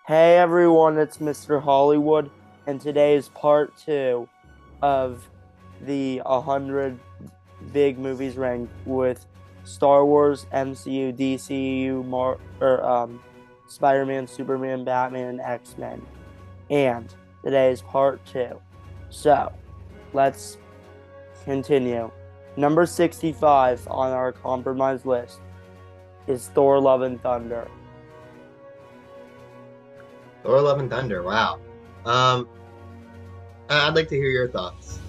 Hey everyone, it's Mr. Hollywood, and today is part two of the 100 big movies ranked with Star Wars, MCU, DCEU, Spider-Man, Superman, Batman, and X-Men. And today is part two. So let's continue. Number 65 on our compromise list is Thor: Love and Thunder. Thor: Love and Thunder. Wow. Um, I'd like to hear your thoughts.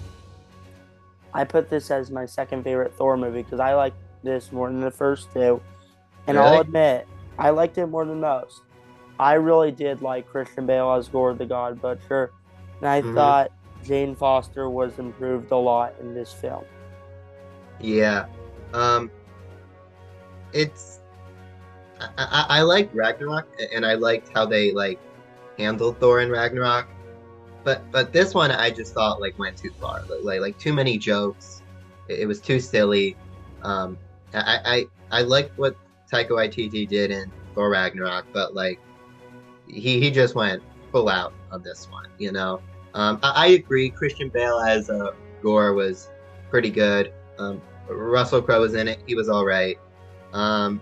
I put this as my second favorite Thor movie because I like this more than the first two. And I'll Really? admit, I liked it more than most. I really did like Christian Bale as Gore the God Butcher. And I Hmm. thought Jane Foster was improved a lot in this film. Yeah. Um, it's I liked Ragnarok and I liked how they handled Thor in Ragnarok. But this one I just thought went too far. Like too many jokes. It was too silly. Um, I liked what Taika Waititi did in Thor Ragnarok, but he just went full out on this one, you know. I agree. Christian Bale as Gore was pretty good. Russell Crowe was in it. He was all right. Um,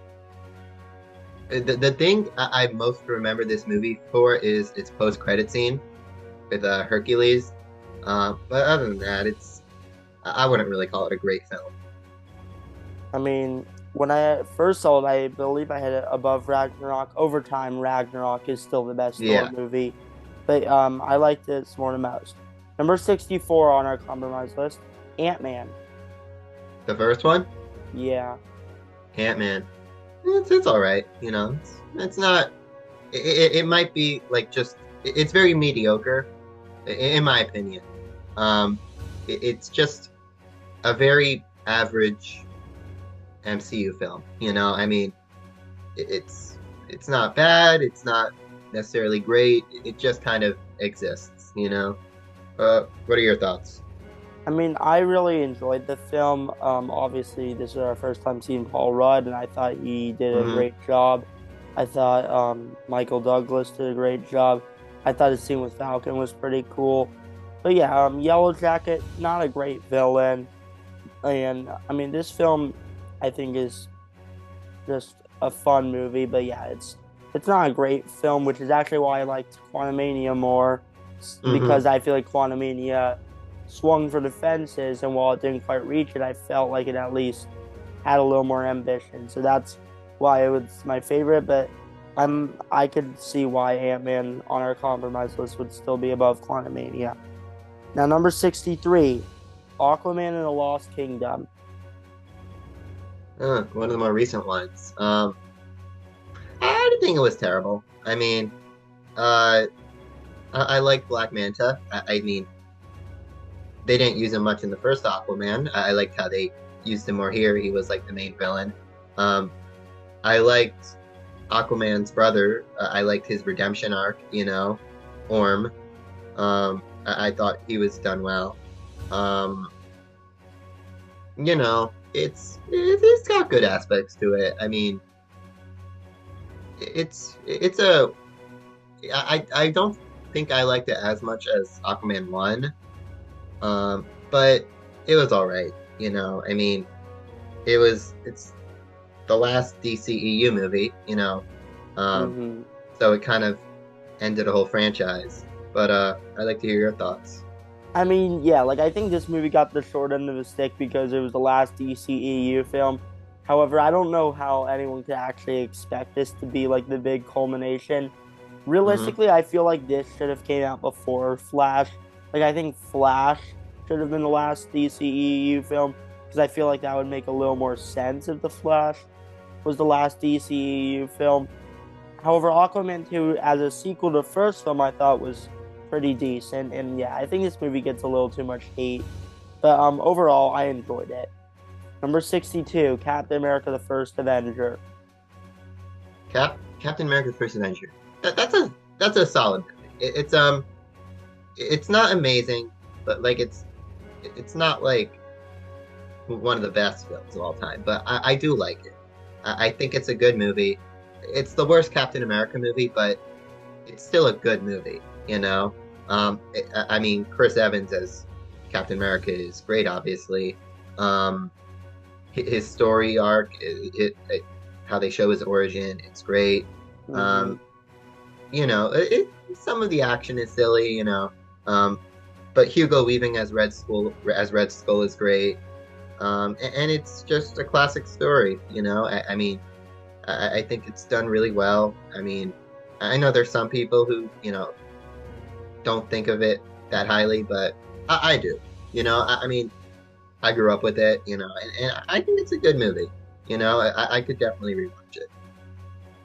the thing I most remember this movie for is its post credit scene with Hercules. But other than that, I wouldn't really call it a great film. I mean, when I first saw it, I believe I had it above Ragnarok. Over time, Ragnarok is still the best Thor Yeah, movie. But I liked it more than most. Number 64 on our compromise list, Ant-Man. the first one, Yeah. Ant-Man. It's all right. You know, it's not. It might be it's very mediocre in my opinion. It's just a very average MCU film. You know, I mean, it's not bad. It's not necessarily great. It just kind of exists. You know. What are your thoughts? I mean, I really enjoyed the film. Obviously, this is our first time seeing Paul Rudd, and I thought he did a Hmm. great job. I thought Michael Douglas did a great job. I thought his scene with Falcon was pretty cool. But yeah, Yellow Jacket, not a great villain. And I mean, this film, I think, is just a fun movie. But yeah, it's not a great film, which is actually why I liked Quantumania more, Hmm. because I feel like Quantumania swung for the fences, and while it didn't quite reach it, I felt like it at least had a little more ambition. So that's why it was my favorite. But I could see why Ant Man on our compromise list would still be above Quantumania. Now number 63, Aquaman and the Lost Kingdom. One of the more recent ones. I didn't think it was terrible. I mean, uh, I like Black Manta. I mean, they didn't use him much in the first Aquaman. I liked how they used him more here. He was like the main villain. Um, I liked Aquaman's brother. I liked his redemption arc. You know, Orm. I thought he was done well. Um, you know, it's got good aspects to it. I mean, it's a I don't think I liked it as much as Aquaman 1. But it was all right, you know. I mean, it's the last DCEU movie, you know. Um, Hmm. so it kind of ended a whole franchise. But I'd like to hear your thoughts. I mean, yeah, like I think this movie got the short end of the stick because it was the last DCEU film. However, I don't know how anyone could actually expect this to be like the big culmination. Hmm. Realistically, I feel like this should have came out before Flash. Like I think Flash should have been the last DCEU film because I feel like that would make a little more sense if the Flash was the last DCEU film. However, Aquaman 2 as a sequel to the first film I thought was pretty decent. And yeah, I think this movie gets a little too much hate. But overall I enjoyed it. Number 62, Captain America the First Avenger. Captain America's First Adventure. That's a solid movie. It's not amazing, but it's not like one of the best films of all time. But I do like it. I think it's a good movie. It's the worst Captain America movie, but it's still a good movie, you know. I mean, Chris Evans as Captain America is great, obviously. Um, his story arc, how they show his origin, it's great. Hmm. Um, you know, some of the action is silly, you know. Um, but Hugo Weaving as Red Skull is great. And it's just a classic story, you know. I mean, I think it's done really well. I mean, I know there's some people who, you know, don't think of it that highly, but I do. You know, I mean, I grew up with it, you know, and I think it's a good movie. You know, I could definitely rewatch it.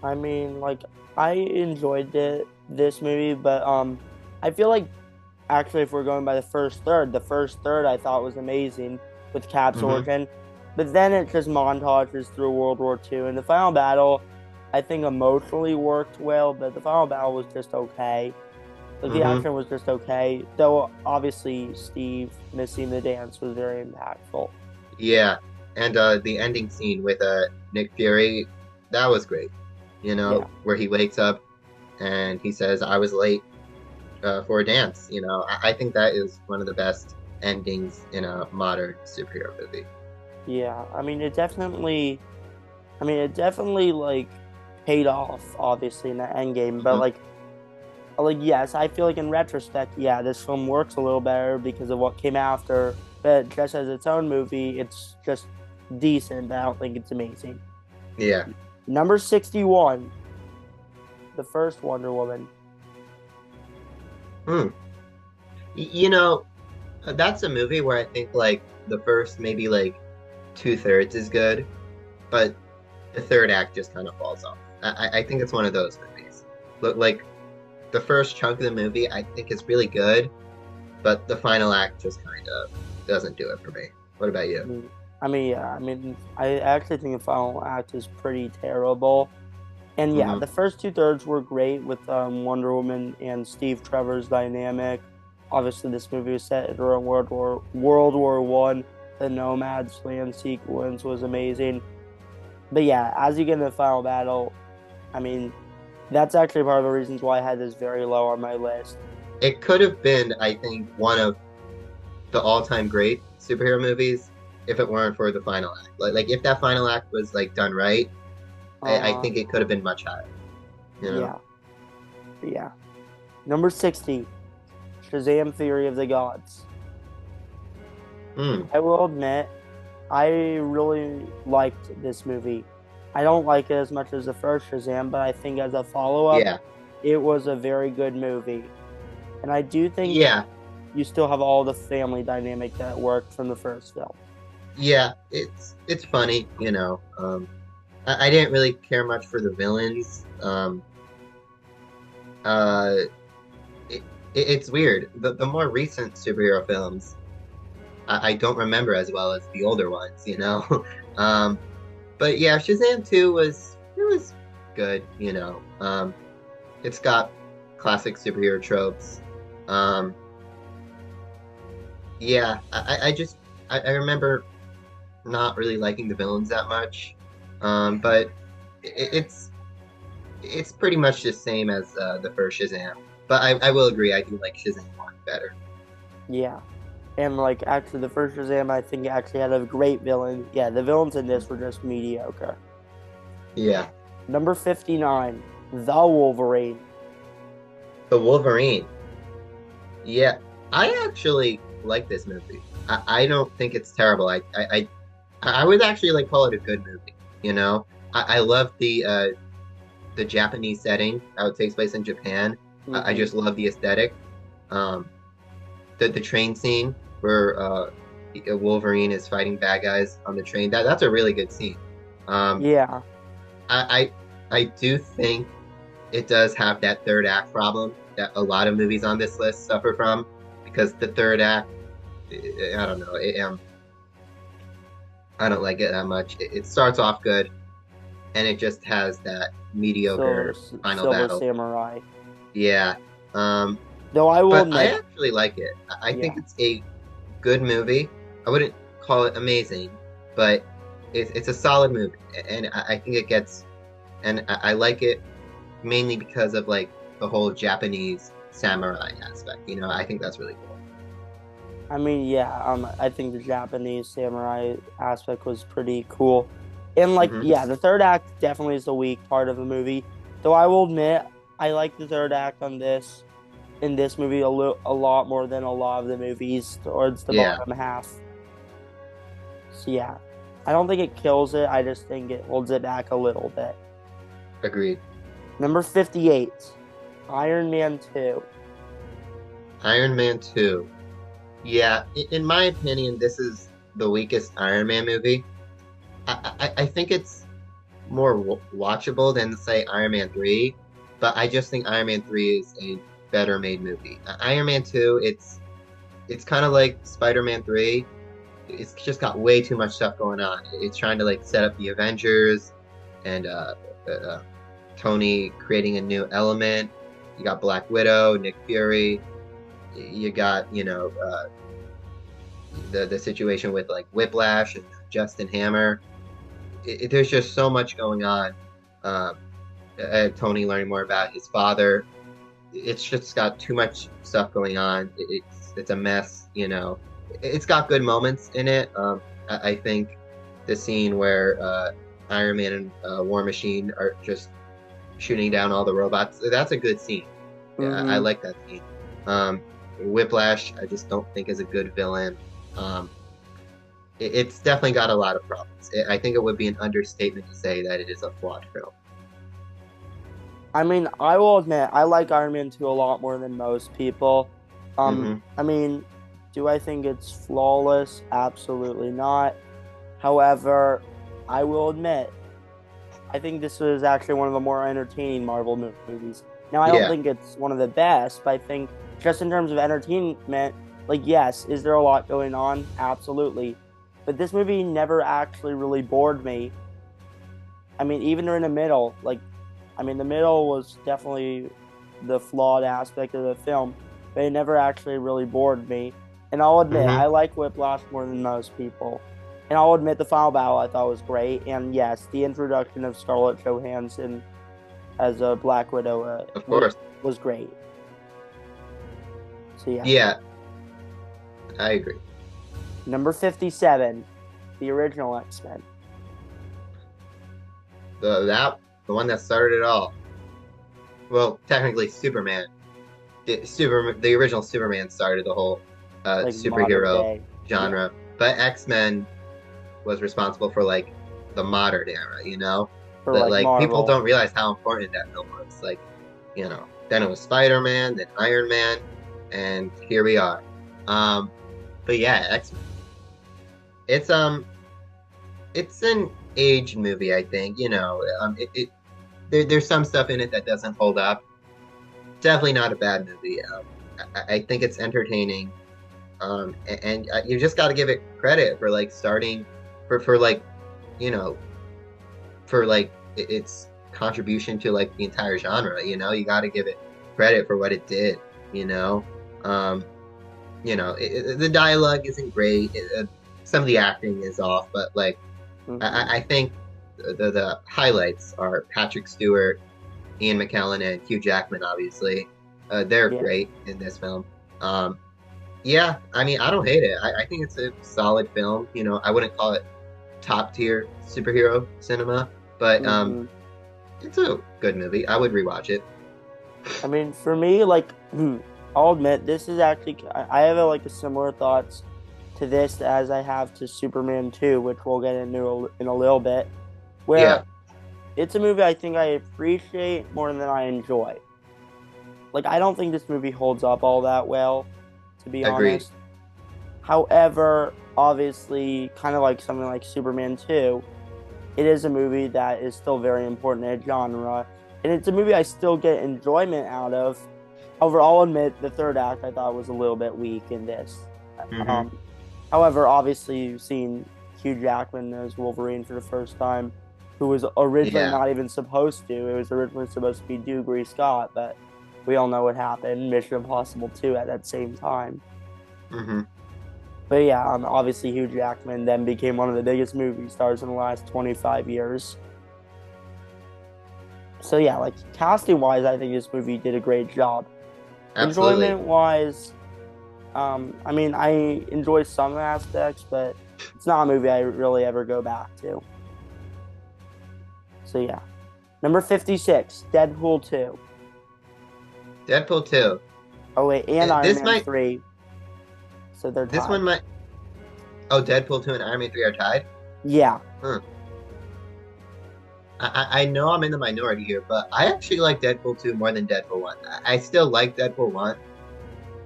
I mean, like I enjoyed this movie, but I feel like actually if we're going by the first third I thought was amazing with Cap's Hmm. origin, but then it just montages through World War II, and the final battle I think emotionally worked well, but the final battle was just okay. Like the Hmm. action was just okay, though obviously Steve missing the dance was very impactful. Yeah, and the ending scene with Nick Fury, that was great. You Yeah. know, where he wakes up and he says, "I was late for a dance." You know, I think that is one of the best endings in a modern superhero movie. Yeah, it definitely like paid off obviously in the end game, but Hmm. like yes, I feel like in retrospect, yeah, this film works a little better because of what came after. But just as its own movie, it's just decent. But I don't think it's amazing. Yeah. Number 61, the first Wonder Woman. Hmm. You know, that's a movie where I think like the first maybe like two-thirds is good, but the third act just kind of falls off. I think it's one of those movies. Look, like the first chunk of the movie, I think is really good, but the final act just kind of doesn't do it for me. What about you? Mm, yeah, I actually think the final act is pretty terrible. And yeah, Hmm. the first two thirds were great with Wonder Woman and Steve Trevor's dynamic. Obviously, this movie was set during World War I. The Nomads land sequence was amazing. But yeah, as you get into the final battle, I mean, that's actually part of the reasons why I had this very low on my list. It could have been, I think, one of the all-time great superhero movies if it weren't for the final act. Like if that final act was like done right, I Uh, think it could have been much higher. You know? yeah, yeah. Number 60, Shazam: Fury of the Gods. Hmm. I will admit, I really liked this movie. I don't like it as much as the first Shazam, but I think as a follow up, Yeah. it was a very good movie. And I do think Yeah. you still have all the family dynamic that worked from the first film. Yeah. It's funny, you know. I didn't really care much for the villains. Uh, it's weird. The more recent superhero films, I don't remember as well as the older ones, you know. um, but yeah, Shazam 2 was good, you know. It's got classic superhero tropes. Um, yeah, I just I remember not really liking the villains that much. But it's pretty much the same as the first Shazam. But I will agree, I do like Shazam 1 better. Yeah. And like actually the first Shazam I think actually had a great villain. Yeah, the villains in this were just mediocre. Yeah. Number 59, The Wolverine. The Wolverine. Yeah, I actually like this movie. I don't think it's terrible. I would actually like call it a good movie. You know, I love the Japanese setting, how it takes place in Japan. I Hmm. just love the aesthetic. Um, the train scene where Wolverine is fighting bad guys on the train. That's a really good scene. Um, Yeah. I I do think it does have that third act problem that a lot of movies on this list suffer from because the third act, I don't know, I don't like it that much. It starts off good and it just has that mediocre final Silver battle. Samurai. Yeah. Um, Though I will but I admit, actually like it. I think yeah. it's a good movie. I wouldn't call it amazing, but it's a solid movie, and I think it gets, and I like it mainly because of like the whole Japanese samurai aspect. I think that's really cool. I mean, yeah, I think the Japanese samurai aspect was pretty cool. And like, Hmm. yeah, the third act definitely is the weak part of the movie. Though I will admit, I like the third act in this movie a lot more than a lot of the movies towards the Yeah, bottom half. So yeah, I don't think it kills it. I just think it holds it back a little bit. agreed. Number 58, Iron Man 2. Iron Man 2. Yeah, in my opinion, this is the weakest Iron Man movie. I think it's more watchable than, say, Iron Man 3, but I just think Iron Man 3 is a better made movie. Iron Man 2, it's kind of like Spider-Man 3. It's just got way too much stuff going on. It's trying to like set up the Avengers and uh, Tony creating a new element. You got Black Widow, Nick Fury. You got, the situation with like Whiplash and Justin Hammer. There's just so much going on. Um, Tony learning more about his father. It's just got too much stuff going on. It's a mess. It's got good moments in it. I think the scene where Iron Man and War Machine are just shooting down all the robots. That's a good scene. Yeah, I Mm-hmm. like that scene. Um, Whiplash, I just don't think is a good villain. Um, it's definitely got a lot of problems. I think it would be an understatement to say that it is a flawed film. I mean, I will admit I like Iron Man 2 a lot more than most people. Hmm. I mean, do I think it's flawless? Absolutely not. However, I will admit I think this was actually one of the more entertaining Marvel movies. Now, I don't Yeah. think it's one of the best, but I think just in terms of entertainment, like, yes, is there a lot going on? Absolutely. But this movie never actually really bored me. I mean, even during the middle, like, I mean, the middle was definitely the flawed aspect of the film, but it never actually really bored me. And I'll admit, Hmm. I like Whiplash more than most people. And I'll admit, the final battle I thought was great. And yes, the introduction of Scarlett Johansson as a Black Widow Of course. was great. So yeah, Yeah, I agree. number 57, the original X-Men. The one that started it all. Well, technically, Superman. The original Superman started the whole Like modern superhero day. Yeah, genre, but X-Men was responsible for like the modern era. for That like like people Marvel. don't realize how important that film was. Like, then it was Spider-Man, then Iron Man, and here we are. Um, but yeah, X-Men. It's it's an age movie, I think. There's some stuff in it that doesn't hold up. Definitely not a bad movie. I think it's entertaining. And you just got to give it credit for like starting for like you know for like its contribution to like the entire genre. You got to give it credit for what it did. You know, um, the dialogue isn't great. Some of the acting is off, but like Hmm. I think the highlights are Patrick Stewart, Ian McKellen, and Hugh Jackman. Obviously, they're Yeah. great in this film. Um, yeah, I mean, I don't hate it. I think it's a solid film. I wouldn't call it top tier superhero cinema, but Hmm. it's a good movie. I would rewatch it. I mean, for me, like, I'll admit this is actually I have like a similar thoughts to this as I have to Superman 2, which we'll get into in a little bit, Yeah, where it's a movie I think I appreciate more than I enjoy. Like, I don't think this movie holds up all that well, to be agreed. honest. However, obviously, kind of like something like Superman 2, it is a movie that is still very important in a genre, and it's a movie I still get enjoyment out of. However, I'll admit the third act I thought was a little bit weak in this. Hmm. Um, However, obviously, you've seen Hugh Jackman as Wolverine for the first time, who was originally Yeah. not even supposed to. It was originally supposed to be Dougray Scott, but we all know what happened. Mission Impossible 2 at that same time. Hmm. But yeah, obviously Hugh Jackman then became one of the biggest movie stars in the last 25 years. So yeah, like casting wise, I think this movie did a great job. Absolutely. Enjoyment wise, I mean, I enjoy some aspects, but it's not a movie I really ever go back to. So yeah, number 56, Deadpool 2. Deadpool 2. Oh wait, and Iron This Man might 3. So they're this tied. one might Oh, Deadpool 2 and Iron Man 3 are tied? Yeah. Huh. I know I'm in the minority here, but I actually like Deadpool 2 more than Deadpool 1. I still like Deadpool 1.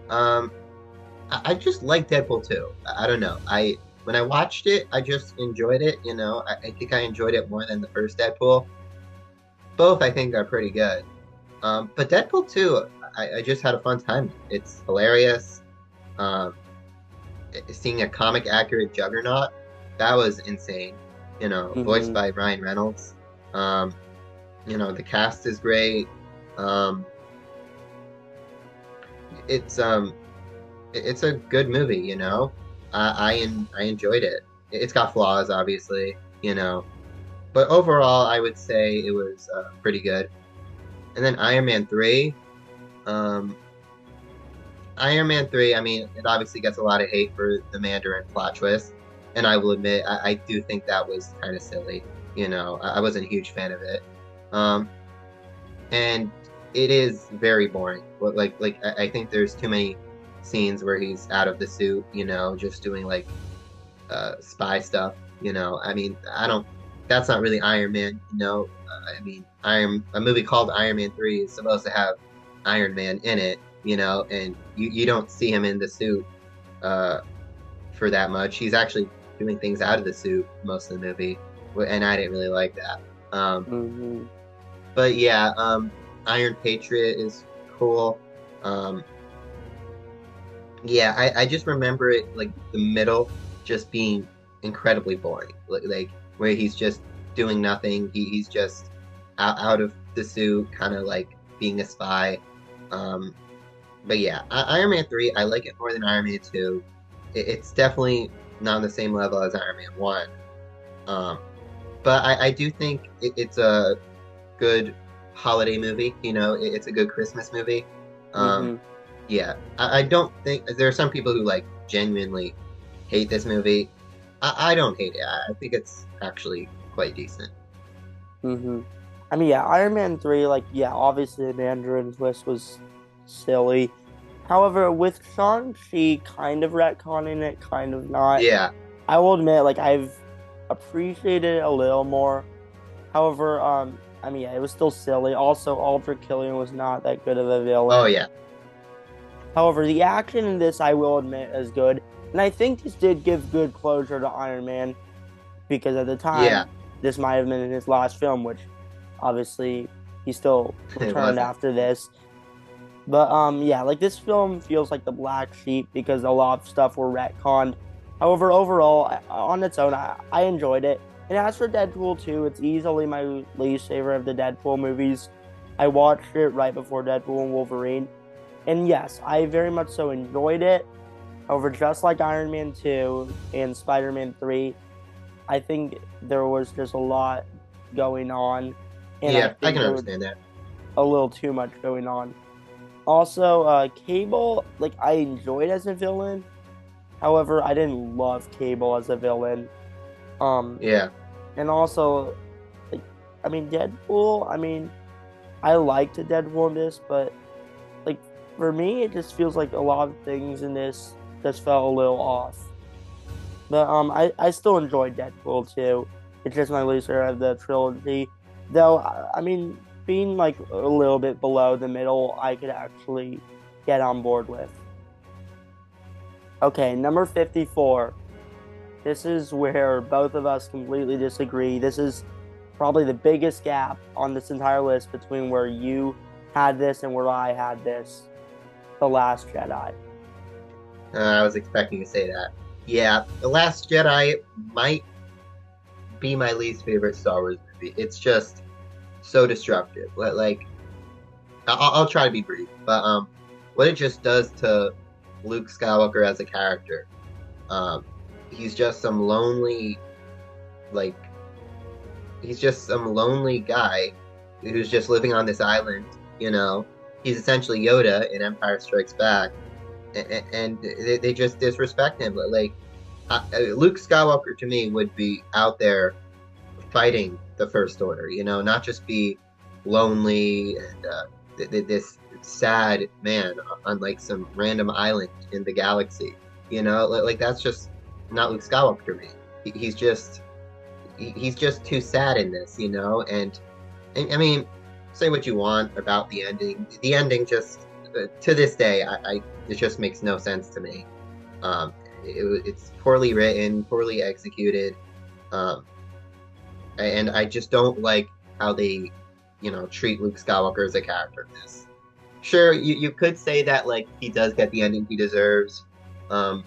Um, I just like Deadpool 2. I don't know. When I watched it, I just enjoyed it. I think I enjoyed it more than the first Deadpool. Both I think are pretty good. But Deadpool 2, I just had a fun time. It's hilarious. Um, Seeing a comic accurate Juggernaut, that was insane. Voiced Hmm. by Ryan Reynolds. Um, the cast is great. Um, it's it's a good movie. I enjoyed it. It's got flaws, obviously. But overall, I would say it was pretty good. And then Iron Man 3. Um, Iron Man 3, I mean, it obviously gets a lot of hate for the Mandarin plot twist. And I will admit, I do think that was kind of silly. I wasn't a huge fan of it. Um, and it is very boring. I think there's too many scenes where he's out of the suit, just doing like spy stuff. I mean, I don't. That's not really Iron Man. I mean, a movie called Iron Man 3 is supposed to have Iron Man in it. And you don't see him in the suit uh, for that much. He's actually doing things out of the suit most of the movie, and I didn't really like that. Hmm. But yeah, Iron Patriot is cool. Um, yeah, I just remember it like the middle just being incredibly boring. Like where he's just doing nothing. He's just out of the suit, kind of like being a spy. Um, but yeah, Iron Man 3, I like it more than Iron Man 2. It's definitely not on the same level as Iron Man 1. Um, but I do think it's a good holiday movie. It's a good Christmas movie. Um, Hmm. yeah, I don't think there are some people who like genuinely hate this movie. I don't hate it. I think it's actually quite decent. Hmm. I mean, yeah, Iron Man 3, like, yeah, obviously the Mandarin twist was silly. However, with Shang-Chi kind of retconning it, kind of not, Yeah, I will admit, like, I've appreciated it a little more. However, I mean, yeah, it was still silly. Also, Aldrich Killian was not that good of a oh villain. yeah, However, the action in this, I will admit, is good. And I think this did give good closure to Iron Man because at the yeah. time, this might have been his last film, which obviously he still It returned wasn't. after this. But yeah, like this film feels like the black sheep because a lot of stuff were retconned. However, overall, on its own, I enjoyed it. And as for Deadpool 2, it's easily my least favorite of the Deadpool movies. I watched it right before Deadpool and Wolverine. And yes, I very much so enjoyed it. However, just like Iron Man 2 and Spider-Man 3, I think there was just a lot going on. And I Yeah, I think can there was understand that. a little too much going on. Also, Cable, like I enjoyed as a villain. However, I didn't love Cable as a villain. Um, Yeah, and also, like, I mean, Deadpool. I mean, I liked Deadpool in this, but like for me, it just feels like a lot of things in this just felt a little off. But I still enjoyed Deadpool too. It's just my least favorite of the trilogy. Though I mean, being like a little bit below the middle, I could actually get on board with. Okay, number 54. This is where both of us completely disagree. This is probably the biggest gap on this entire list between where you had this and where I had this. The Last Jedi. I was expecting to say that. Yeah, The Last Jedi might be my least favorite Star Wars movie. It's just so destructive. Like, I'll try to be brief, but what it just does to Luke Skywalker as a character, um, he's just some lonely, like, he's just some lonely guy who's just living on this island. You know, he's essentially Yoda in Empire Strikes Back, and they just disrespect him. Like Luke Skywalker to me would be out there fighting the First Order. You know, not just be lonely and this sad man on like some random island in the galaxy. You know, like that's just not Luke Skywalker to me. He's just he's just too sad in this, you know. And I mean, say what you want about the ending. The ending just to this day, it just makes no sense to me. Um, it's poorly written, poorly executed, um, and I just don't like how they, you know, treat Luke Skywalker as a character in this. Sure, you could say that like he does get the ending he deserves. Um,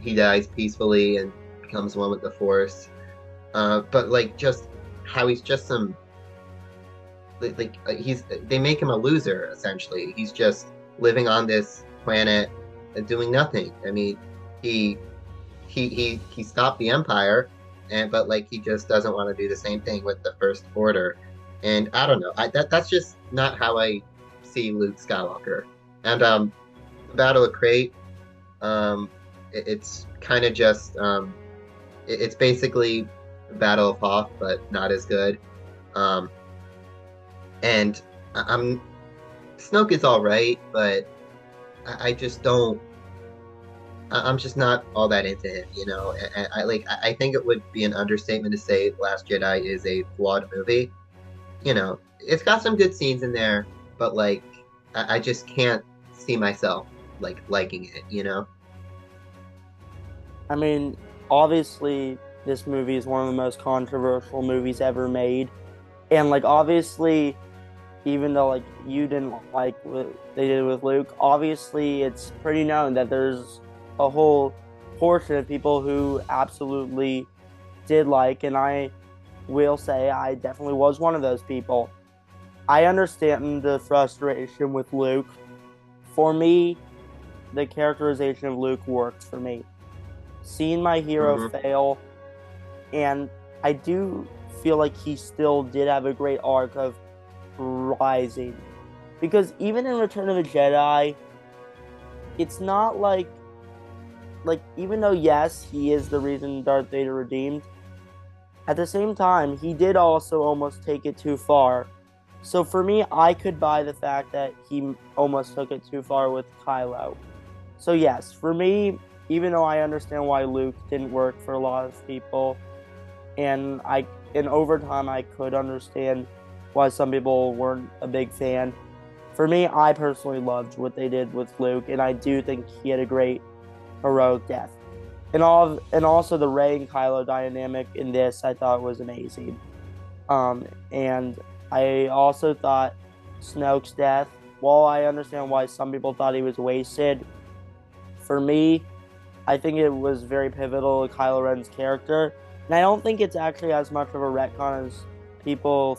he dies peacefully and becomes one with the Force. But like just how he's just some he's they make him a loser essentially. He's just living on this planet and doing nothing. I mean, he he stopped the Empire, and but like he just doesn't want to do the same thing with the First Order. And I don't know. That's just not how I see Luke Skywalker. And the Battle of Crate, it's kind of just it's basically the Battle of Hoth, but not as good. Um, and I'm Snoke is all right, but I just don't. I'm just not all that into him, you know. I think it would be an understatement to say Last Jedi is a flawed movie. You know, it's got some good scenes in there, but like I just can't see myself like liking it, you know. I mean, obviously, this movie is one of the most controversial movies ever made, and like obviously, even though like you didn't like what they did with Luke, obviously it's pretty known that there's a whole portion of people who absolutely did like, and I will say I definitely was one of those people. I understand the frustration with Luke. For me, the characterization of Luke worked for me. Seeing my hero Hmm. fail, and I do feel like he still did have a great arc of rising. Because even in Return of the Jedi, it's not like even though yes, he is the reason Darth Vader redeemed, at the same time, he did also almost take it too far. So for me, I could buy the fact that he almost took it too far with Kylo. So yes, for me, even though I understand why Luke didn't work for a lot of people, and in over time I could understand why some people weren't a big fan. For me, I personally loved what they did with Luke, and I do think he had a great heroic death. And also the Rey and Kylo dynamic in this I thought was amazing. And I also thought Snoke's death, while I understand why some people thought he was wasted, for me, I think it was very pivotal to Kylo Ren's character. And I don't think it's actually as much of a retcon as people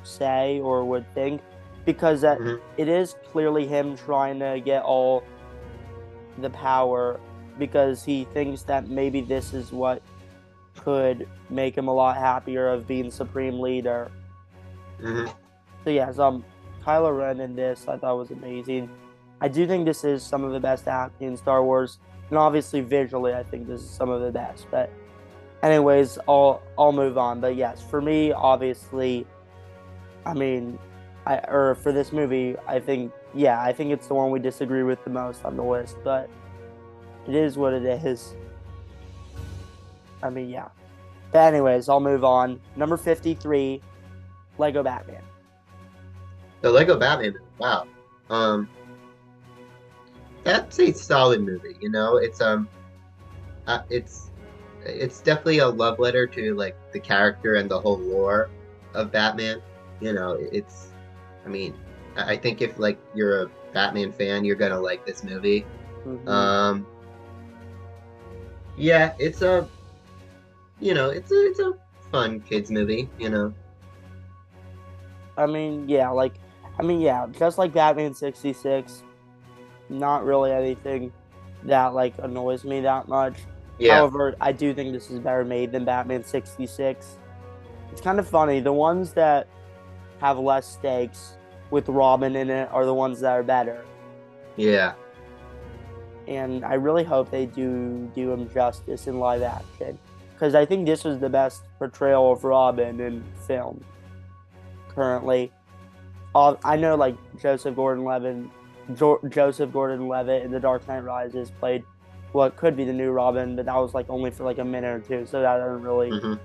say or would think, because that Hmm. it is clearly him trying to get all the power because he thinks that maybe this is what could make him a lot happier of being supreme leader. Hmm. So yes, Kylo Ren in this I thought was amazing. I do think this is some of the best acting in Star Wars, and obviously visually I think this is some of the best. But anyways, I'll move on. But yes, for me, obviously, I mean, for this movie, I think it's the one we disagree with the most on the list. But it is what it is. I mean, yeah. But anyways, I'll move on. Number 53, Lego Batman. The Lego Batman movie. Wow. Um, that's a solid movie. You know, uh, it's it's definitely a love letter to like the character and the whole lore of Batman. You know, I mean, I think if like you're a Batman fan, you're gonna like this movie. Hmm. Um, yeah, it's a you know, it's a fun kids movie. You know. I mean, yeah, just like Batman 66, not really anything that like annoys me that much. Yeah. However, I do think this is better made than Batman 66. It's kind of funny. The ones that have less stakes with Robin in it are the ones that are better. Yeah. And I really hope they do him justice in live action, because I think this was the best portrayal of Robin in film currently. I know like Joseph Gordon-Levitt in The Dark Knight Rises played what could be the new Robin, but that was like only for like a minute or two, so that doesn't really Hmm.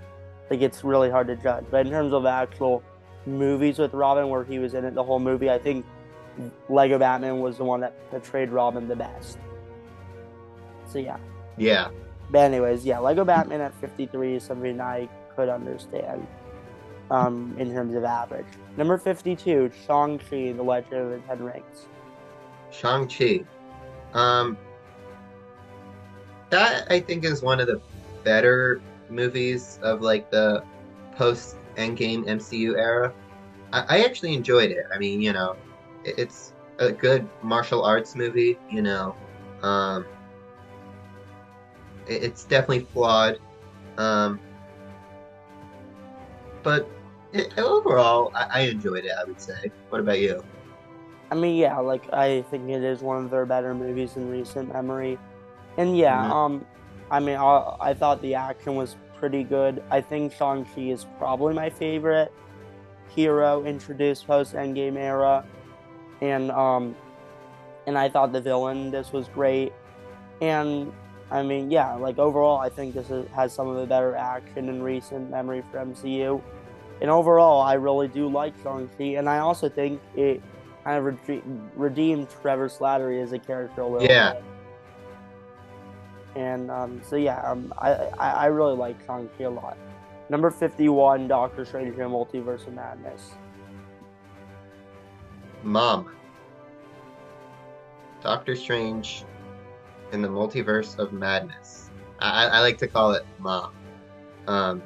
like it's really hard to judge. But in terms of actual movies with Robin where he was in it the whole movie, I think Lego Batman was the one that portrayed Robin the best. So yeah. Yeah. But anyways, yeah, Lego Batman at 53 is something I could understand. In terms of average. Number 52, Shang-Chi, The Legend of the Ten Rings. Shang-Chi. Um, that I think is one of the better movies of like the post Endgame MCU era. I actually enjoyed it. I mean, it's a good martial arts movie, Um, it's definitely flawed. Um, but overall, I enjoyed it, I would say. What about you? I mean, yeah, like I think it is one of their better movies in recent memory. And yeah, Hmm. I mean, I thought the action was pretty good. I think Shang-Chi is probably my favorite hero introduced post Endgame era. And and I thought the villain this was great. And I mean, yeah, like overall, I think has some of the better action in recent memory for MCU. And overall, I really do like Shang-Chi, and I also think it kind of redeemed Trevor Slattery as a character a little Yeah. bit. And so yeah, I really like Shang-Chi a lot. Number 51, Doctor Strange and Multiverse of Madness. Mom. Doctor Strange in the Multiverse of Madness. I like to call it Mom. Um,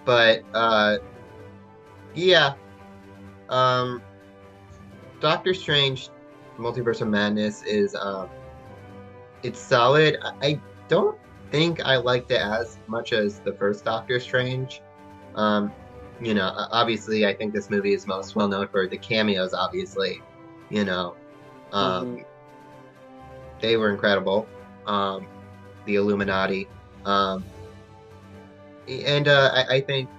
but yeah. Um, Doctor Strange Multiverse of Madness is it's solid. I don't think I liked it as much as the first Doctor Strange. Um, obviously I think this movie is most well known for the cameos, obviously. You know, Mm-hmm. um, they were incredible. Um, the Illuminati. Um, and I think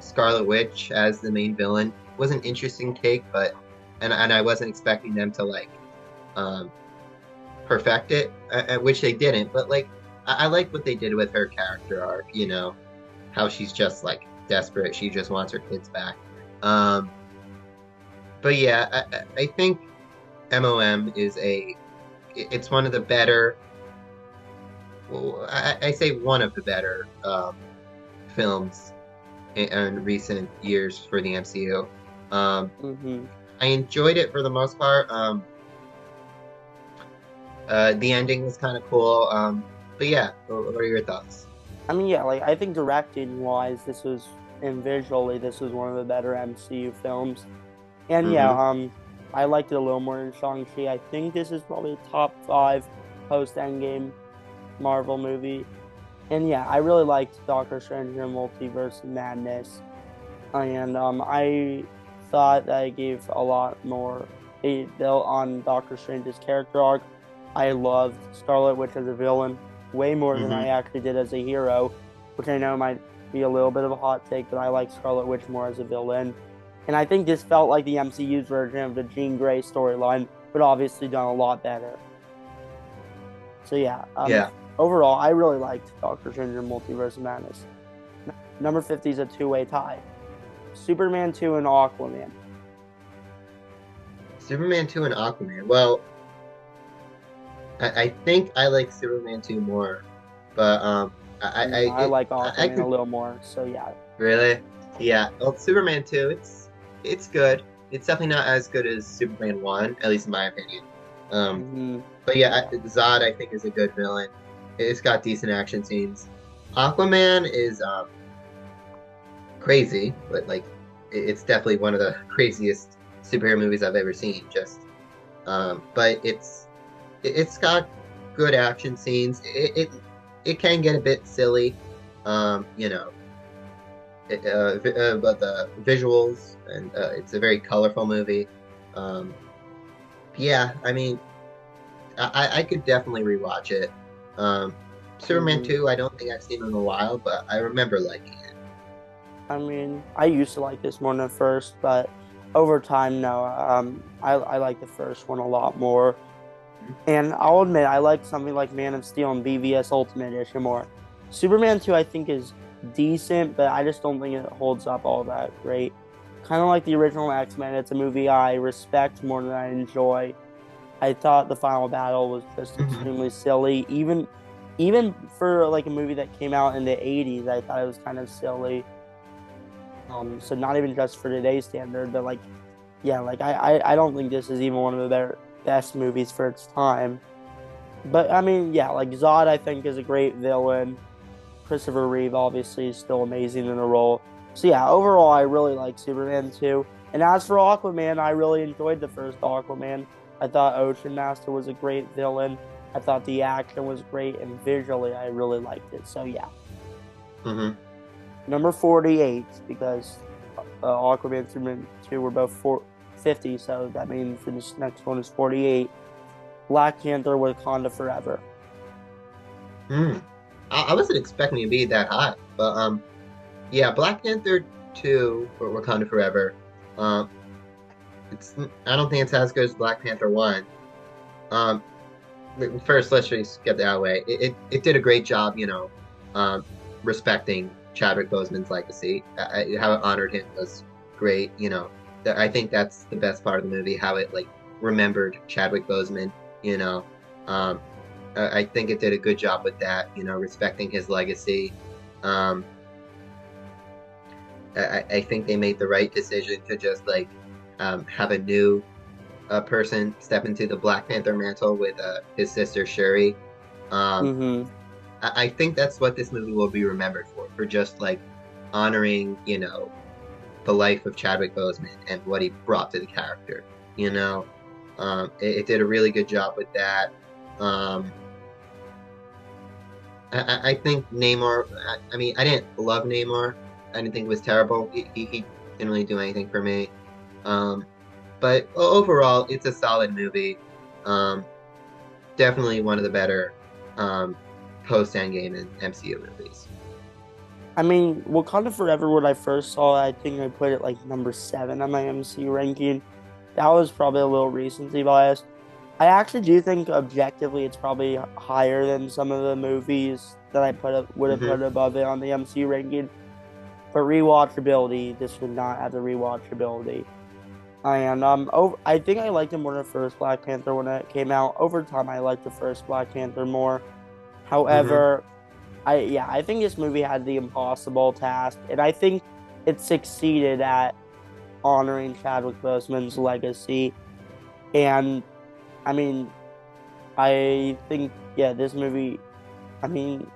Scarlet Witch as the main villain was an interesting take, but and I wasn't expecting them to like um, perfect it, which they didn't. But like I like what they did with her character arc. How she's just like desperate. She just wants her kids back. Um, but yeah, I think MOM is it's one of the better. Well, I say one of the better films in recent years for the MCU. Um, Mm-hmm. I enjoyed it for the most part. The ending was kind of cool. But yeah, what are your thoughts? I mean, yeah, like I think directing wise, and visually, this was one of the better MCU films. And yeah, Hmm. I liked it a little more in Shang-Chi. I think this is probably a top 5 post Endgame Marvel movie. And yeah, I really liked Doctor Strange and Multiverse of Madness. And I thought that it gave a lot more. It built on Doctor Strange's character arc. I loved Scarlet Witch as a villain way more than I Hmm. actually did as a hero, which I know might be a little bit of a hot take, but I like Scarlet Witch more as a villain. And I think this felt like the MCU's version of the Jean Grey storyline, but obviously done a lot better. So yeah, Yeah. overall, I really liked Doctor Strange and Multiverse of Madness. Number 50 is a two-way tie. Superman 2 and Aquaman. Superman 2 and Aquaman. Well, I think I like Superman 2 more, but I like I Aquaman a could little more, so yeah. really, yeah. Well, Superman 2, it's good. It's definitely not as good as Superman 1, at least in my opinion. Um, Hmm. but yeah, Yeah. Zod I think is a good villain. It's got decent action scenes. Aquaman is crazy, but like it's definitely one of the craziest superhero movies I've ever seen. But it's got good action scenes. It can get a bit silly, um, you know, but the visuals and it's a very colorful movie. Um, yeah, I mean, I could definitely rewatch it. Um, Superman Hmm. 2, I don't think I've seen in a while, but I remember liking it. I mean, I used to like this more than the first, but over time, no. I like the first one a lot more. And I'll admit, I like something like Man of Steel and BVS Ultimate Edition more. Superman 2, I think, is decent, but I just don't think it holds up all that great. Kind of like the original X-Men, it's a movie I respect more than I enjoy. I thought the final battle was just Hmm. extremely silly. Even for like a movie that came out in the 80s, I thought it was kind of silly. So not even just for today's standard, but like, yeah, like I don't think this is even one of their best movies for its time. But I mean, yeah, like Zod, I think is a great villain. Christopher Reeve obviously is still amazing in the role. So yeah, overall, I really like Superman 2. And as for Aquaman, I really enjoyed the first Aquaman. I thought Ocean Master was a great villain. I thought the action was great, and visually, I really liked it. So yeah, Hmm. number 48, because Aquaman and Superman 2 were both 50, so that means this next one is 48. Black Panther Wakanda Forever. Hmm. I wasn't expecting it to be that high, but yeah, Black Panther 2 for Wakanda Forever. Um, it's I don't think it's as good as Black Panther 1. Um, First, let's just get that out of the way. It did a great job, um, respecting Chadwick Boseman's legacy. How it honored him was great. I think that's the best part of the movie, how it like remembered Chadwick Boseman. You know, um, I think it did a good job with that. Respecting his legacy. Um, I think they made the right decision to just like have a new person step into the Black Panther mantle with his sister Shuri. Um, Mm-hmm. I think that's what this movie will be remembered for just like honoring, the life of Chadwick Boseman and what he brought to the character. You know, it did a really good job with that. Um, I think Namor. I mean, I didn't love Namor. I didn't think it was terrible. He didn't really do anything for me. Um, but overall, it's a solid movie. Um, Definitely one of the better um, post Endgame and MCU movies. I mean, Wakanda Forever, when I first saw it, I think I put it like number 7 on my MCU ranking. That was probably a little recency bias. I actually do think objectively it's probably higher than some of the movies that I would have Hmm. put above it on the MCU ranking. But rewatchability, this would not have the rewatchability. And I think I liked it more than the first Black Panther when it came out. Over time, I liked the first Black Panther more. Hmm. However, I think this movie had the impossible task, and I think it succeeded at honoring Chadwick Boseman's legacy. And I mean, I think yeah, this movie. I mean,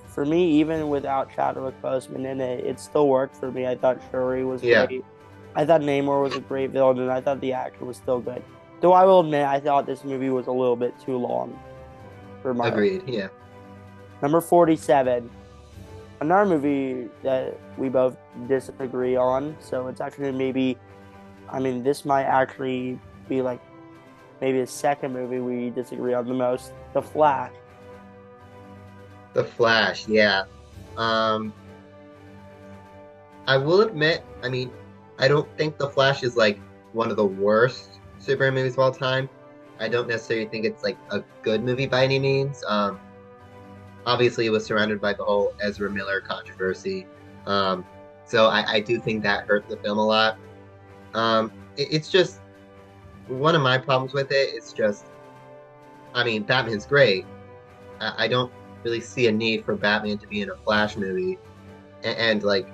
for me, even without Chadwick Boseman in it, it still worked for me. I thought Shuri was Yeah, great. I thought Namor was a great villain, and I thought the action was still good. Though I will admit, I thought this movie was a little bit too long for my liking. agreed. Yeah. Number 47. Another movie that we both disagree on. So it's actually maybe, I mean, this might actually be like maybe the second movie we disagree on the most. The Flash. The Flash, yeah. Um, I will admit, I mean, I don't think The Flash is like one of the worst superhero movies of all time. I don't necessarily think it's like a good movie by any means. Obviously, it was surrounded by the whole Ezra Miller controversy. Um, so I do think that hurt the film a lot. It's just one of my problems with it. It's just, I mean, Batman's great. I don't really see a need for Batman to be in a Flash movie. And like,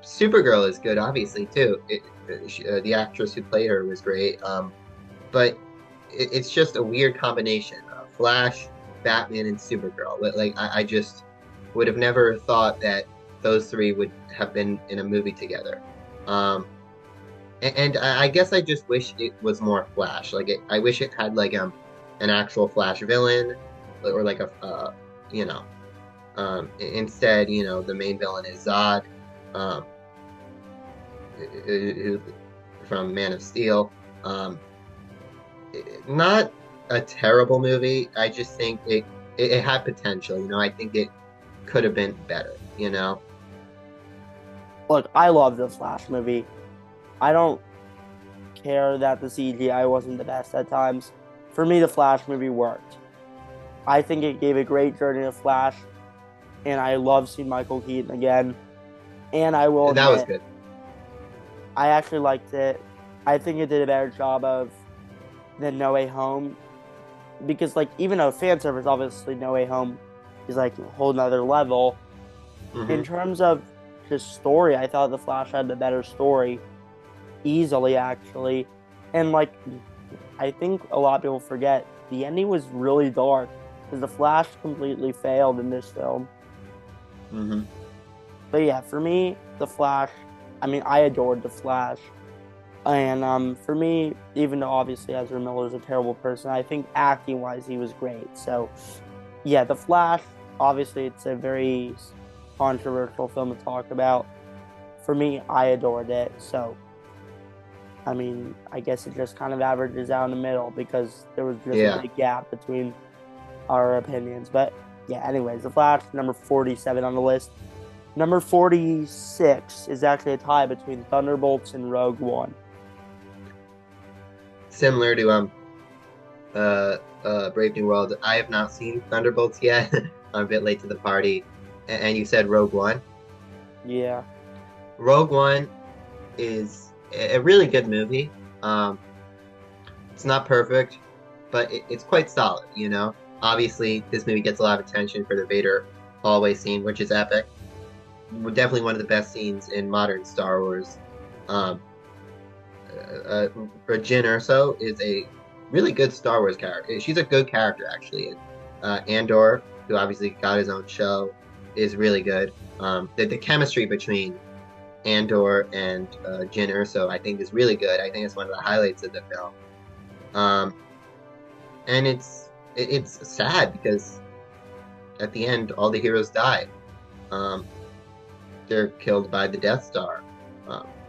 Supergirl is good, obviously, too. The actress who played her was great. But it's just a weird combination of Flash, Batman, and Supergirl. Like, I just would have never thought that those three would have been in a movie together. Um, and I guess I just wish it was more Flash. Like, I wish it had like an actual Flash villain, or like a you know. Instead, the main villain is Zod. Um, from Man of Steel. Um, Not a terrible movie. I just think it had potential. I think it could have been better. Look, I love the Flash movie. I don't care that the CGI wasn't the best at times. For me, the Flash movie worked. I think it gave a great journey to Flash, and I love seeing Michael Keaton again. And I will That was admit, good. I actually liked it. I think it did a better job of than No Way Home, because like even though fan service, obviously No Way Home is like a whole nother level. In Hmm. terms of just story, I thought the Flash had the better story, easily actually, and like I think a lot of people forget the ending was really dark because the Flash completely failed in this film. Hmm. But yeah, for me, the Flash. I mean, I adored the Flash, and for me, even though obviously Ezra Miller is a terrible person, I think acting wise he was great. So yeah, the Flash. Obviously, it's a very controversial film to talk about. For me, I adored it. So I mean, I guess it just kind of averages out in the middle because there was just a Yeah. big gap between our opinions. But yeah, anyways, The Flash, number 47 on the list. Number 46 is actually a tie between Thunderbolts and Rogue One. Similar to Brave New World. I have not seen Thunderbolts yet. I'm a bit late to the party. And you said Rogue One. Yeah. Rogue One is a really good movie. Um, it's not perfect, but it's quite solid. Obviously, this movie gets a lot of attention for the Vader hallway scene, which is epic. Definitely one of the best scenes in modern Star Wars. Um, Jyn Erso is a really good Star Wars character. She's a good character, actually. And Andor, who obviously got his own show, is really good. The chemistry between Andor and Jyn Erso, I think, is really good. I think it's one of the highlights of the film. Um, and it's sad because at the end, all the heroes die. Um, they're killed by the Death Star,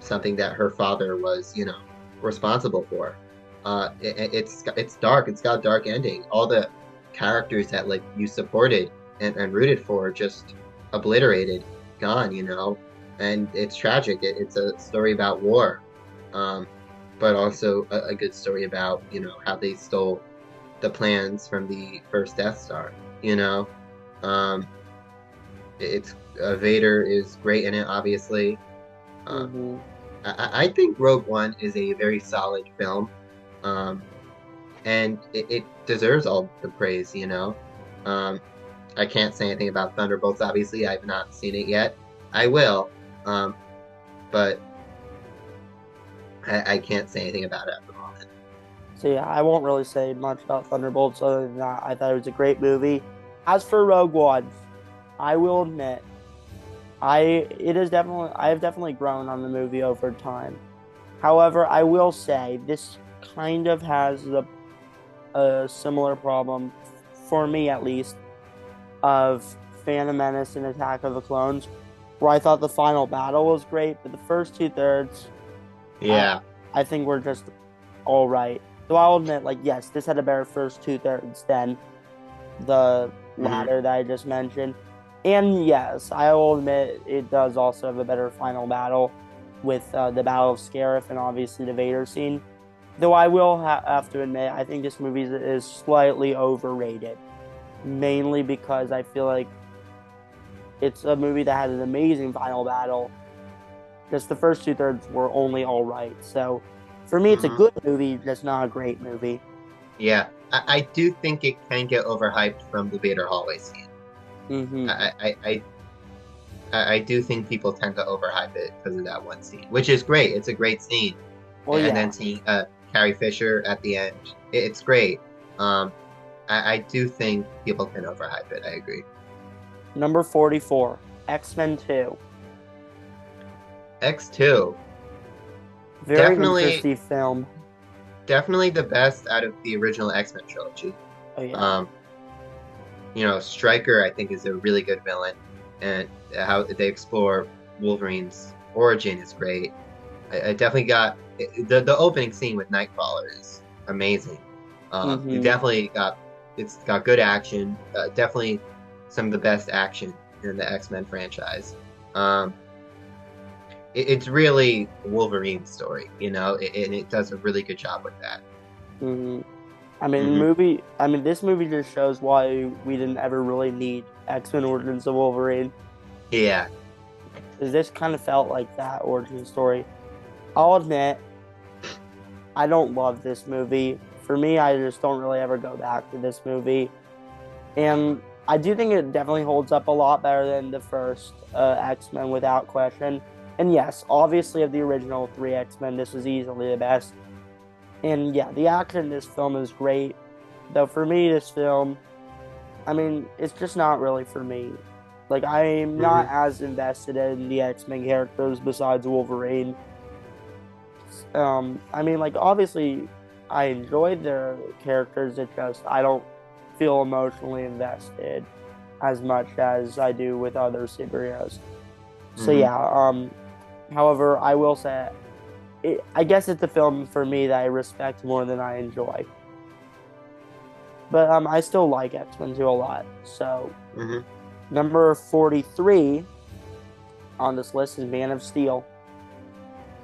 something that her father was, responsible for. It's dark. It's got a dark ending. All the characters that like you supported and rooted for just obliterated, gone. And it's tragic. It's a story about war, um, but also a good story about how they stole the plans from the first Death Star. You know, um, it's Vader is great in it, obviously. Um, Mm-hmm. I think Rogue One is a very solid film, um, and it deserves all the praise. Um, I can't say anything about Thunderbolts. Obviously, I've not seen it yet. I will, um, but I can't say anything about it at the moment. So yeah, I won't really say much about Thunderbolts other than that. I thought it was a great movie. As for Rogue One, I will admit I have definitely grown on the movie over time. However, I will say this kind of has a similar problem, for me at least, of Phantom Menace and Attack of the Clones, where I thought the final battle was great, but the first two thirds, I, Yeah. I think were just all right. So I'll admit, like, yes, this had a better first two thirds than the Hmm. latter that I just mentioned. And yes, I will admit it does also have a better final battle with the Battle of Scarif and obviously the Vader scene. Though I will have to admit, I think this movie is slightly overrated, mainly because I feel like it's a movie that had an amazing final battle. Just the first two thirds were only all right. So for me, it's a Hmm. good movie, just not a great movie. Yeah. I do think it can get overhyped from the Vader hallway scene. Mm-hmm. I, I, I, I do think people tend to overhype it because of that one scene, which is great. It's a great scene, Well, and yeah. then seeing Carrie Fisher at the end, it's great. Um, I do think people can overhype it. I agree. Number 44, X-Men 2. X2, Very definitely, interesting film. definitely the best out of the original X-Men trilogy. Oh yeah. Um, Stryker, I think, is a really good villain, and how they explore Wolverine's origin is great. I definitely got the opening scene with Nightcrawler is amazing. It Mm-hmm. definitely got it's got good action. Definitely some of the best action in the X-Men franchise. Um, it's really Wolverine's story, and it does a really good job with that. Mm-hmm. Hmm. This movie just shows why we didn't ever really need X-Men Origins of Wolverine. Yeah. Because this kind of felt like that origin story. I'll admit, I don't love this movie. For me, I just don't really ever go back to this movie. And I do think it definitely holds up a lot better than the first X-Men without question. And yes, obviously of the original three X-Men, this is easily the best. And yeah, the action in this film is great. Though for me, this film, it's just not really for me. Like, I'm not Hmm. as invested in the X-Men characters besides Wolverine. Like, obviously, I enjoyed their characters. It just, I don't feel emotionally invested as much as I do with other superheroes. So, Hmm. yeah, however, I will say, I guess it's a film for me that I respect more than I enjoy. But I still like X-Men 2 a lot. So, Hmm. number 43 on this list is Man of Steel.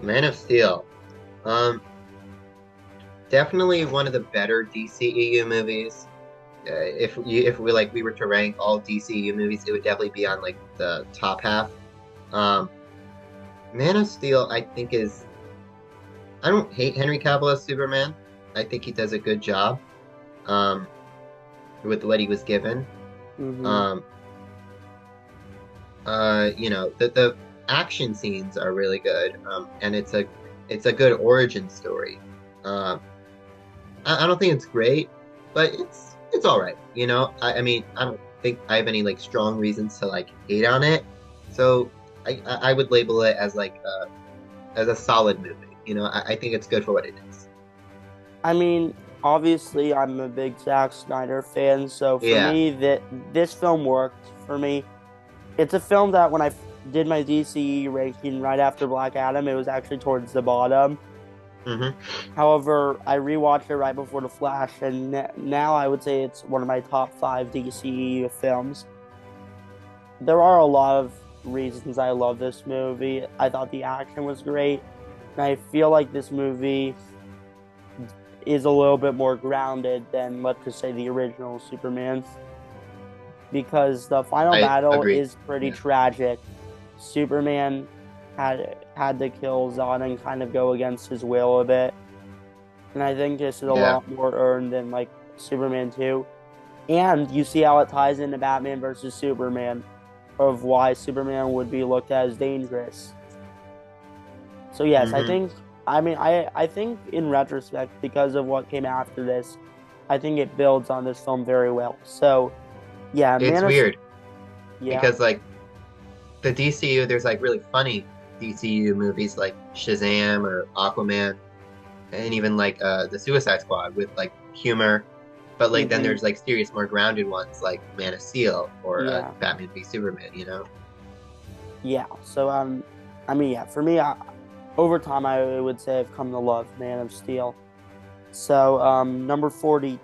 Man of Steel. Um, Definitely one of the better DCEU movies. If we were to rank all DCEU movies, it would definitely be on like the top half. Um, Man of Steel, I think is I don't hate Henry Cavill as Superman. I think he does a good job um, with what he was given. Mm-hmm. Um, the action scenes are really good, and it's a good origin story. Um, I don't think it's great, but it's all right. I mean, I don't think I have any like strong reasons to like hate on it. So I would label it as like as a solid movie. I think it's good for what it is. I mean, Obviously, I'm a big Zack Snyder fan, so for Yeah. me, that this film worked for me. It's a film that when I did my DCE ranking right after Black Adam, it was actually towards the bottom. Hmm. However, I rewatched it right before The Flash, and now I would say it's one of my top five DCE films. There are a lot of reasons I love this movie. I thought the action was great, and I feel like this movie is a little bit more grounded than, let's just say, the original Superman, because the final I battle agree. is pretty Yeah. tragic. Superman had to kill Zod and kind of go against his will a bit, and I think this is a Yeah. lot more earned than like Superman 2. And you see how it ties into Batman versus Superman, of why Superman would be looked at as dangerous. So yes, Hmm. I think in retrospect, because of what came after this, I think it builds on this film very well. So yeah, It's Man of weird yeah. because like the DCU, there's like really funny DCU movies like Shazam or Aquaman, and even like the Suicide Squad with like humor. But like then Mm-hmm. there's like serious, more grounded ones like Man of Steel or Yeah. Batman v Superman. Yeah. So yeah, for me, over time I would say I've come to love Man of Steel. So number 40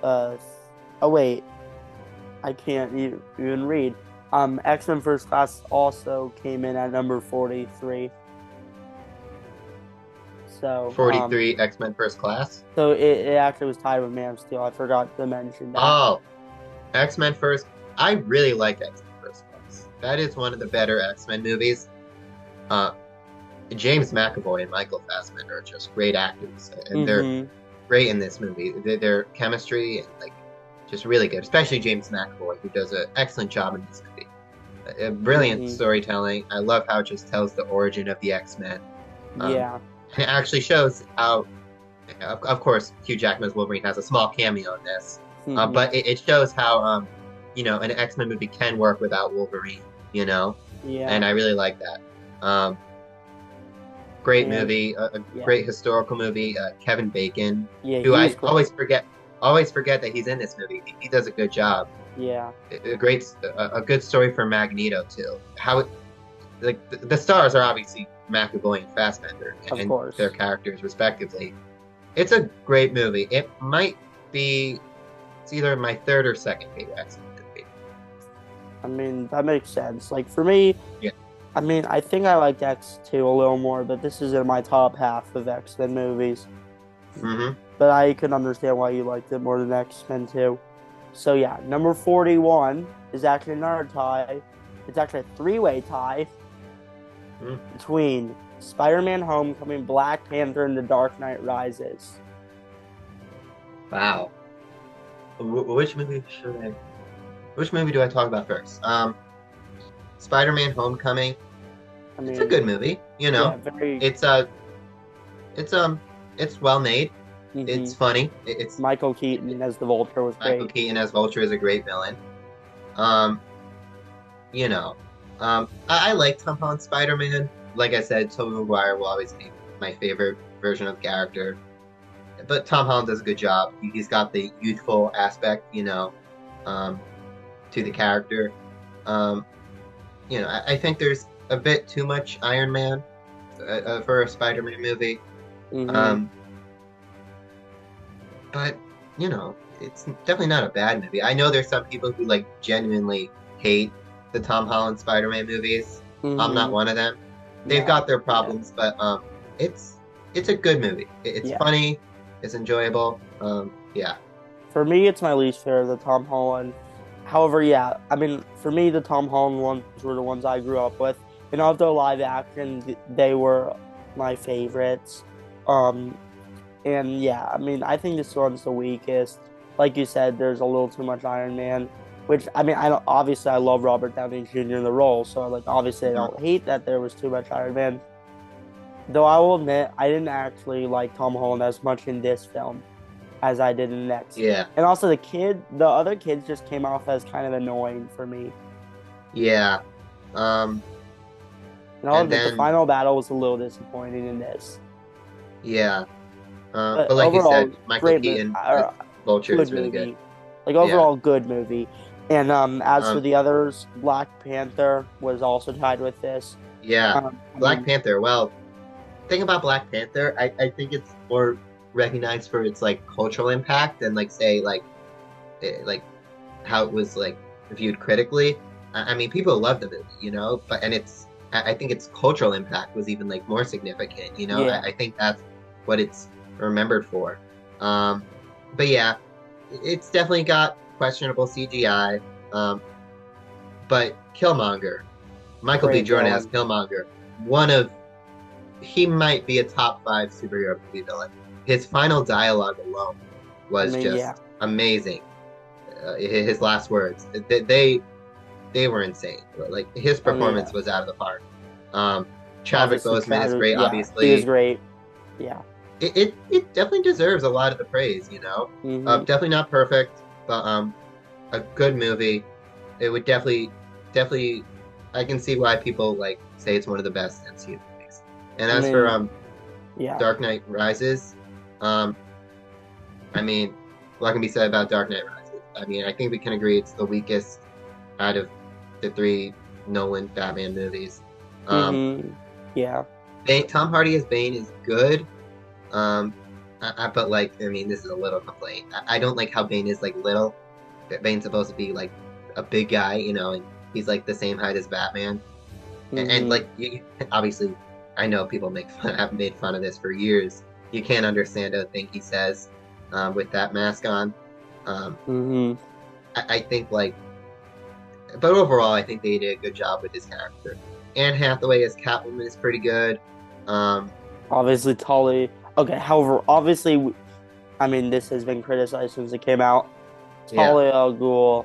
uh oh wait, I can't even read. X-Men First Class also came in at number 43. So, 43 X-Men First Class. it actually was tied with Man of Steel. I forgot to mention that. Oh, X-Men First. I really like X-Men First Class. That is one of the better X-Men movies. Uh, James McAvoy and Michael Fassbender are just great actors, and they're Mm-hmm. great in this movie. Their chemistry and like just really good, especially James McAvoy, who does an excellent job in this movie. Brilliant Mm-hmm. storytelling. I love how it just tells the origin of the X-Men. Um, Yeah. and it actually shows how, of course, Hugh Jackman's Wolverine has a small cameo in this, Mm-hmm. but it shows how, an X-Men movie can work without Wolverine. Yeah. And I really like that. Um, Great And movie, a yeah. great historical movie. Kevin Bacon, Yeah, who he was I great. always forget that he's in this movie. He does a good job. Yeah. A good story for Magneto too. How it, like the stars are obviously McAvoy and Fassbender Of and their course. characters respectively. It's a great movie. It might be it's either my third or second favorite X-Men movie. I mean, that makes sense. Like for me, Yeah. I mean, I think I liked X2 a little more, but this is in my top half of X-Men movies. Mm-hmm. But I can understand why you liked it more than X-Men 2. So yeah, number 41 is actually another tie. It's actually a three-way tie Mm-hmm. between Spider-Man Homecoming, Black Panther, and The Dark Knight Rises. Wow. Which movie should I? Which movie do I talk about first? Spider-Man: Homecoming. I It's a mean, good movie. You yeah, know, very. it's it's it's well made. Mhm. It's funny. It's Michael Keaton as the Vulture was Michael great. Keaton as Vulture is a great villain. Um, you know, I like Tom Holland's Spider-Man. Like I said, Tobey Maguire will always be my favorite version of the character. But Tom Holland does a good job. He's got the youthful aspect, um, to the character. Um, I think there's a bit too much Iron Man for a Spider-Man movie. Hmm. Um, but it's definitely not a bad movie. I know there's some people who like genuinely hate the Tom Holland Spider-Man movies. I'm not Hmm. one of them. They've Yeah, got their yeah, problems, but it's it's a good movie. It's yeah. funny, it's enjoyable. Yeah, For me, it's my least favorite, the Tom Holland. However, yeah, I mean, for me, the Tom Holland ones were the ones I grew up with, and of the live action, they were my favorites. Um, and yeah, I mean, I think this one's the weakest. Like you said, there's a little too much Iron Man, which I mean, I don't, obviously I love Robert Downey Jr. in the role, so like obviously I hmm don't hate that there was too much Iron Man. Though I will admit, I didn't actually like Tom Holland as much in this film as I did in the next. yeah, And also the other kids just came off as kind of annoying for me. yeah. Um, And I'll and admit the then final battle was a little disappointing in this. yeah, But but like you overall, said, Michael great movie, Keaton as Vulture good is really good. movie. Like Yeah. overall, good movie. And as for Um, the others, Black Panther was also tied with this. yeah. I Black mean, Panther. Well, thing about Black Panther, I think it's more recognized for its like cultural impact and like say like how it was like viewed critically. I mean, people love the movie, but and I think its cultural impact was even like more significant. yeah. I think that's what it's remembered for. Um, but yeah, it's definitely got questionable CGI. Um, but Killmonger, Michael B. Great Jordan as villain. Killmonger, one of he might be a top five superhero movie villain. His final dialogue alone I was mean, yeah. just amazing. His last words, they were insane. Like his I mean, yeah. performance was out of the park. Um, Chadwick Obviously, Boseman is Chad. great. Yeah, he was Obviously, great. Yeah. it definitely deserves a lot of the praise. Hmm. Definitely not perfect, but a good movie. It would definitely. I can see why people like say it's one of the best MCU movies. And I as for mean, yeah. Dark Knight Rises, um, I mean, what can be said about Dark Knight Rises? I mean, I think we can agree it's the weakest out of the three Nolan Batman movies. Um, Yeah. Tom Hardy as Bane is good, but like, I mean, this is a little complaint. I don't like how Bane is like little. Bane's supposed to be like a big guy, and he's like the same height as Batman. And Hmm. like, obviously, I know people have made fun of this for years. You can't understand a thing he says with that mask on. Um, Hmm. I think like, but overall, I think they did a good job with his character. Anne Hathaway as Catwoman is pretty good. Um, Obviously, Tully. Okay, however, obviously, I mean, this has been criticized since it came out. yeah, Talia al Ghul,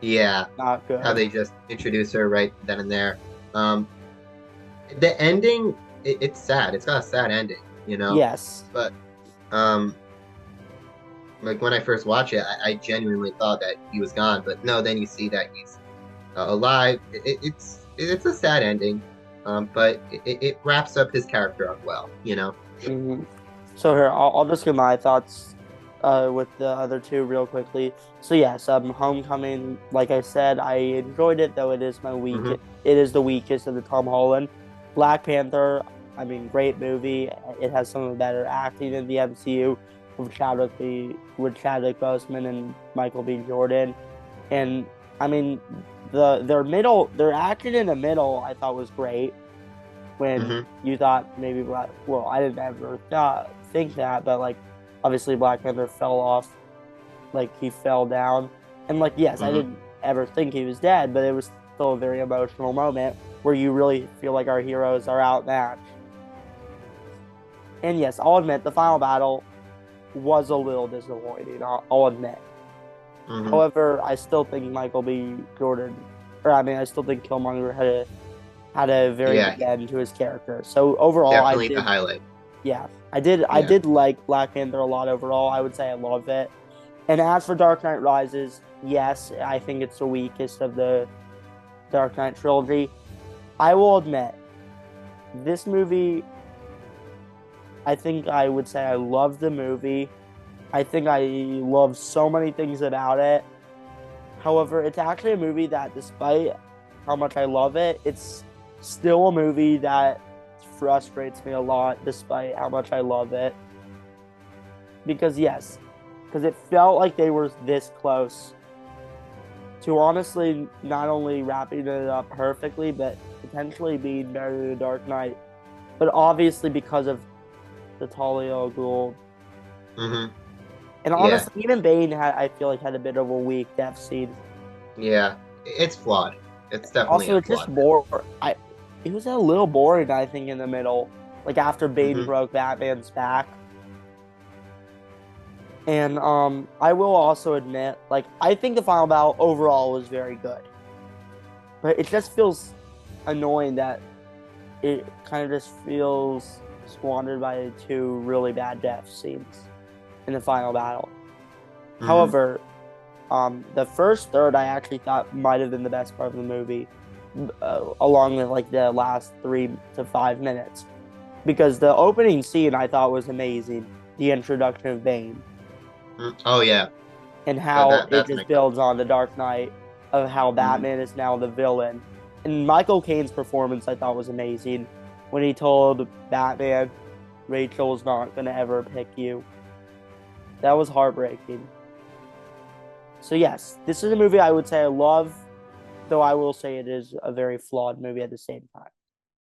yeah, not how good. they just introduce her right then and there. Um, the ending, it's sad. It's got a sad ending. Yes. But um, like when I first watched it, I genuinely thought that he was gone. But no, then you see that he's alive. It's a sad ending, but it wraps up his character up well. Hmm. So here, I'll just give my thoughts with the other two real quickly. So yes, Homecoming, like I said, I enjoyed it, though it is my weak. hmm It is the weakest of the Tom Holland. Black Panther, I mean, great movie. It has some of the better acting in the MCU with Chadwick Boseman and Michael B. Jordan. And I mean, their acting in the middle I thought was great. When Hmm. you thought maybe well, I didn't ever think that, but like obviously Black Panther fell off, like he fell down, and like yes, I Hmm. didn't ever think he was dead, but it was still a very emotional moment where you really feel like our heroes are outmatched. And yes, I'll admit the final battle was a little disappointing. I'll admit. Hmm. However, I still think Michael B. Jordan, or I mean, I still think Killmonger had a very Yeah, good end to his character. So overall, I definitely the did. highlight. Yeah, I Yeah. did like Black Panther a lot overall. I would say I love it. And as for Dark Knight Rises, yes, I think it's the weakest of the Dark Knight trilogy. I will admit, this movie, I think I would say I love the movie. I think I love so many things about it. However, it's actually a movie that, despite how much I love it, it's still a movie that frustrates me a lot, despite how much I love it. Because, yes, because it felt like they were this close to honestly not only wrapping it up perfectly, but potentially being better than the Dark Knight. But obviously, because of the Talia al Ghul. Hmm. And Yeah. honestly, even Bane I feel like, had a bit of a weak death scene. Yeah. It's flawed. It's definitely Also, a it's just flawed movie. more. It was a little boring, I think, in the middle. Like after Bane Hmm. broke Batman's back. And I will also admit, like, I think the final battle overall was very good. But it just feels annoying that it kind of just feels squandered by two really bad death scenes in the final battle. Hmm. However, the first third I actually thought might have been the best part of the movie, along with like the last 3 to 5 minutes, because the opening scene I thought was amazing. The introduction of Bane Oh yeah. and That how that it that's an just incredible builds scene. on the Dark Knight of how Hmm. Batman is now the villain. And Michael Caine's performance I thought was amazing when he told Batman, "Rachel's not gonna ever pick you." That was heartbreaking. So yes, this is a movie I would say I love, though I will say it is a very flawed movie at the same time.